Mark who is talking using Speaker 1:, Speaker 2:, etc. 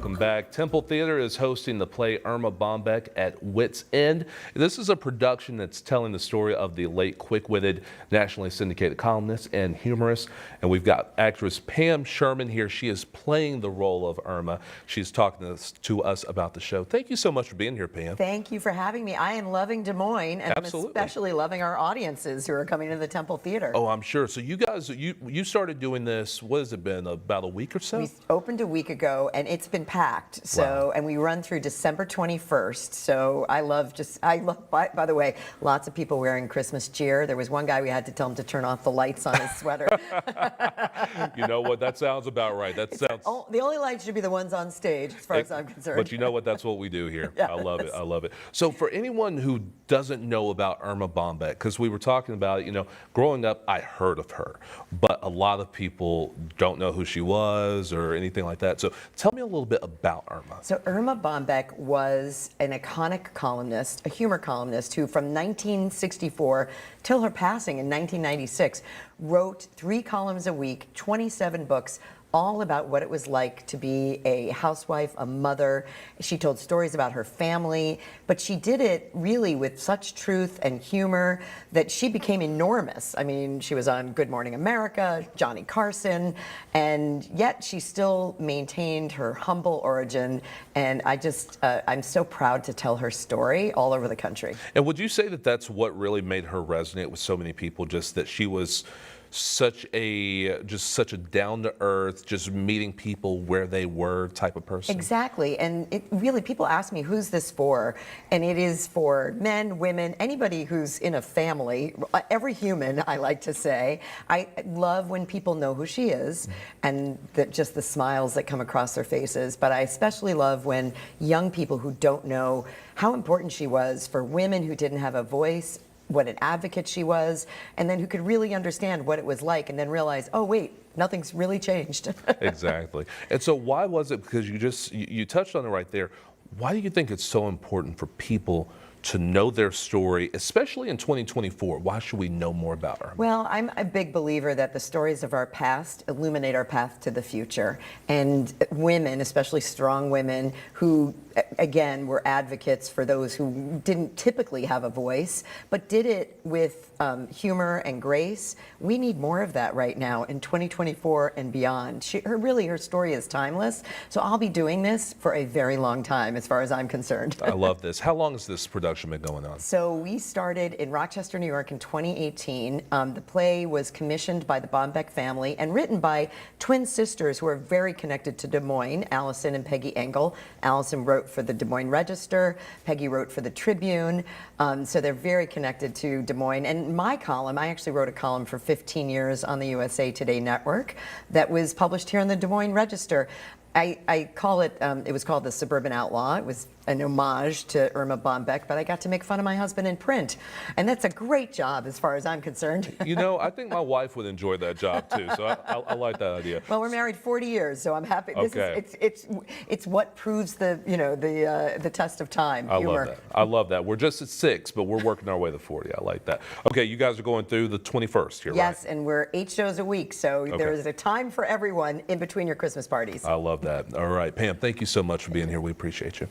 Speaker 1: Welcome back. Temple Theater is hosting the play Erma Bombeck at Wit's End. This is a production that's telling the story of the late quick-witted, nationally syndicated columnist and humorist. And we've got actress Pam Sherman here. She is playing the role of Erma. She's talking to us about the show. Thank you so much for being here, Pam.
Speaker 2: Thank you for having me. I am loving Des Moines, and
Speaker 1: Absolutely.
Speaker 2: I'm especially loving our audiences who are coming to the Temple Theater.
Speaker 1: Oh, I'm sure. So you guys, you started doing this, what has it been, about a week or so?
Speaker 2: We opened a week ago, and it's been packed. So,
Speaker 1: Wow.
Speaker 2: And we run through December 21st. So I love, by the way, lots of people wearing Christmas cheer. There was one guy we had to tell him to turn off the lights on his sweater.
Speaker 1: You know what? That sounds about right. That sounds.
Speaker 2: The only lights should be the ones on stage, as far as I'm concerned.
Speaker 1: But you know what? That's what we do here.
Speaker 2: Yes.
Speaker 1: I love it. I love it. So for anyone who doesn't know about Erma Bombeck, because we were talking about it, growing up, I heard of her, but a lot of people don't know who she was or anything like that. So tell me a little bit about Erma.
Speaker 2: So Erma Bombeck was an iconic columnist, a humor columnist, who from 1964 till her passing in 1996 wrote 3 columns a week, 27 books, all about what it was like to be a housewife, a mother. She told stories about her family, but she did it really with such truth and humor that she became enormous. I mean, she was on Good Morning America, Johnny Carson, and yet she still maintained her humble origin. And I'm so proud to tell her story all over the country.
Speaker 1: And would you say that that's what really made her resonate with so many people, just that she was such a down-to-earth, just meeting people where they were type of person?
Speaker 2: Exactly. And it really, people ask me, who's this for? And it is for men, women, anybody who's in a family, every human, I like to say. I love when people know who she is and just the smiles that come across their faces. But I especially love when young people who don't know how important she was for women who didn't have a voice, what an advocate she was, and then who could really understand what it was like and then realize, oh wait, nothing's really changed.
Speaker 1: Exactly. And so why was it, because you touched on it right there, why do you think it's so important for people to know their story, especially in 2024? Why should we know more about her?
Speaker 2: Well, I'm a big believer that the stories of our past illuminate our path to the future. And women, especially strong women, who, again, were advocates for those who didn't typically have a voice, but did it with humor and grace. We need more of that right now in 2024 and beyond. Her story is timeless. So I'll be doing this for a very long time, as far as I'm concerned.
Speaker 1: I love this. How long has this production been going on?
Speaker 2: So we started in Rochester, New York in 2018. The play was commissioned by the Bombeck family and written by twin sisters who are very connected to Des Moines, Allison and Peggy Engel. Allison wrote for the Des Moines Register, Peggy wrote for the Tribune, so they're very connected to Des Moines. And my column, I actually wrote a column for 15 years on the USA Today network that was published here in the Des Moines Register. I call it, it was called The Suburban Outlaw. It was an homage to Erma Bombeck, but I got to make fun of my husband in print. And that's a great job as far as I'm concerned.
Speaker 1: I think my wife would enjoy that job too, so I like that idea.
Speaker 2: Well, we're married 40 years, so I'm happy.
Speaker 1: Okay.
Speaker 2: It's what proves the test of time.
Speaker 1: I
Speaker 2: humor.
Speaker 1: love that. I love that. We're just at 6, but we're working our way to 40. I like that. Okay, you guys are going through the 21st here, right?
Speaker 2: Yes, and we're 8 shows a week, so
Speaker 1: Okay.
Speaker 2: there's a time for everyone in between your Christmas parties.
Speaker 1: I love that. All right, Pam, thank you so much for being here. We appreciate you.